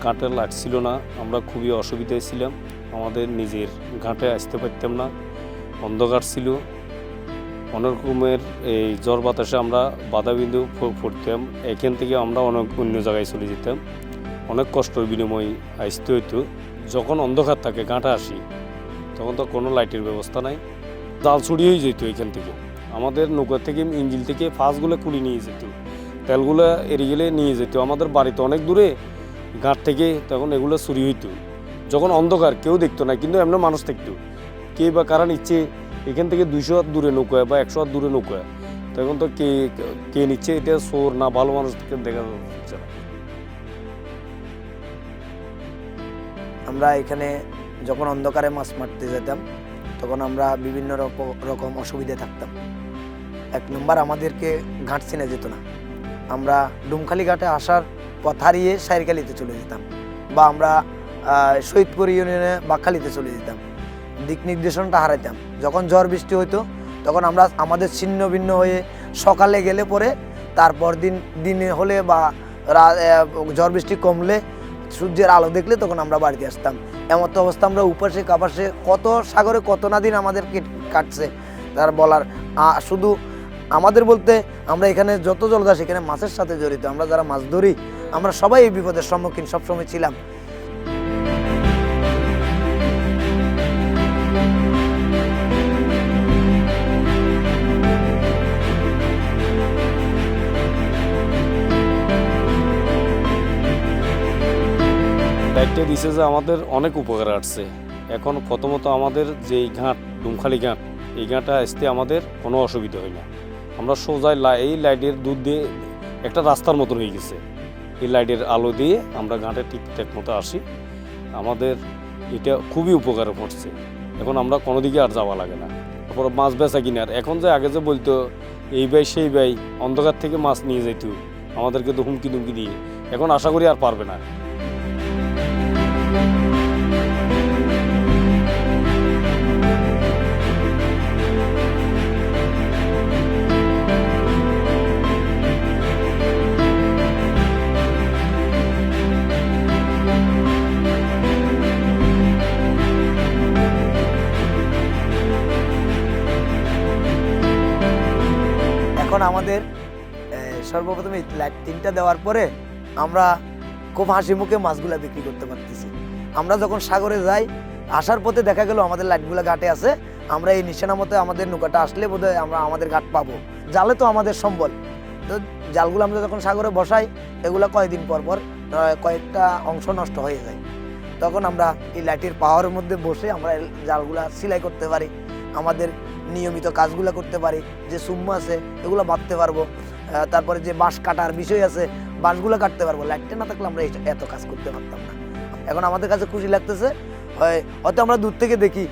ঘাটে লাইট ছিল না, আমরা খুবই অসুবিধায় ছিলাম। আমাদের নিজের ঘাটে আসতে পারতাম না, অন্ধকার ছিল। অনেক রকমের এই ঝড় বাতাসে আমরা বাধাবিন্দু পড়তাম। এখান থেকে আমরা অনেক অন্য জায়গায় চলে যেতাম। অনেক কষ্টের বিনিময়ে আসতে হইতো। যখন অন্ধকার থাকে ঘাটে আসি, তখন তো কোনো লাইটের ব্যবস্থা নাই, জাল ছড়িয়েই যেত এখান থেকে। আমাদের নৌকা থেকে ইঞ্জিল থেকে ফাঁসগুলো কুড়ি নিয়ে যেত, তেলগুলো এড়িয়ে গেলে নিয়ে যেত। আমাদের বাড়িতে অনেক দূরে ঘাট থেকে, তখন এগুলো চুরি হইতো। যখন অন্ধকার কেউ দেখতো না, কিন্তু এমন মানুষ থাকতো, কে বা কারণ ইচ্ছে এখান থেকে 200 হাত দূরে নৌকা বা 100 হাত দূরে নৌকা, তখন তো কে নিচ্ছে এটা চোর না ভালো মানুষ দেখা যাচ্ছে না। আমরা এখানে যখন অন্ধকারে মাছ মারতে যেতাম, তখন আমরা বিভিন্ন রকম অসুবিধায় থাকতাম। 1 নম্বর, আমাদেরকে ঘাট চিনে যেত না। আমরা ডুমখালি ঘাটে আসার পথ হারিয়ে সাইরখালিতে চলে যেতাম, বা আমরা শহীদপুর ইউনিয়নে বাকখালিতে চলে যেতাম। দিক নির্দেশনটা হারাইতাম। যখন ঝড় বৃষ্টি হইতো, তখন আমরা আমাদের ছিন্ন ভিন্ন হয়ে সকালে গেলে পরে তারপর দিনে হলে বা ঝড় বৃষ্টি কমলে সূর্যের আলো দেখলে তখন আমরা বাড়িতে আসতাম। এমন তো অবস্থা, আমরা উপাসে কাপাসে কত সাগরে কত না দিন আমাদের কাটছে তার বলার। শুধু আমাদের বলতে, আমরা এখানে যত জলদাস এখানে মাছের সাথে জড়িত, আমরা যারা মাছ ধরি, আমরা সবাই এই বিপদের সম্মুখীন সবসময় ছিলাম। লাইটটা দিছে যে আমাদের অনেক উপকার আসছে। এখন প্রথমত আমাদের যে ঘাট ডুমখালি ঘাট, এই ঘাটে আসতে আমাদের কোনো অসুবিধা হয় না। আমরা সোজা এই লাইটের দুধ দিয়ে একটা রাস্তার মতন হয়ে গেছে। এই লাইটের আলো দিয়ে আমরা ঘাটে ঠিকঠাক মতো আসি। আমাদের এটা খুবই উপকারে পড়ছে। এখন আমরা কোনো দিকে আর যাওয়া লাগে না। তারপর মাছ বেচা কিনার, এখন যে আগে যে বলতো এই ভাই সেই ভাই অন্ধকার থেকে মাছ নিয়ে যেত আমাদেরকে তো হুমকি দুমকি দিয়ে, এখন আশা করি আর পারবে না। এখন আমাদের সর্বপ্রথমে লাইট 3টা দেওয়ার পরে আমরা খুব হাসি মুখে মাছগুলা বিক্রি করতে পারতেছি। আমরা যখন সাগরে যাই, আসার পথে দেখা গেল আমাদের লাইটগুলো ঘাটে আছে, আমরা এই নিশানা মতো আমাদের নৌকাটা আসলে বোধহয় আমরা আমাদের ঘাট পাবো। জালে তো আমাদের সম্বল, তো জালগুলো আমরা যখন সাগরে বসাই, এগুলো কয়েকদিন পর পর কয়েকটা অংশ নষ্ট হয়ে যায়। তখন আমরা এই লাইটের পাওয়ারের মধ্যে বসে আমরা জালগুলা সেলাই করতে পারি, আমাদের নিয়মিত কাজগুলো করতে পারি। যে সুম্মা আছে এগুলো বাঁধতে পারবো, তারপরে যে বাঁশ কাটার বিষয় আছে বাঁশগুলো কাটতে পারবো। লাইটটা না থাকলে আমরা এত কাজ করতে পারতাম না। এখন আমাদের কাছে খুশি লাগতেছে, হয়তো আমরা দূর থেকে দেখি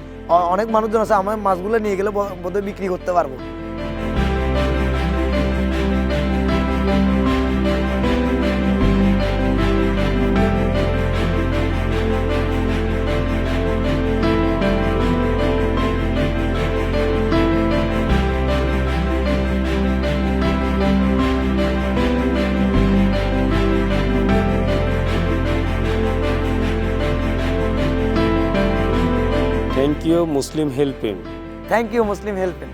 অনেক মানুষজন আছে, আমার মাছগুলো নিয়ে গেলে বোধহয় বিক্রি করতে পারবো। Thank you Muslim helping. Thank you Muslim helping.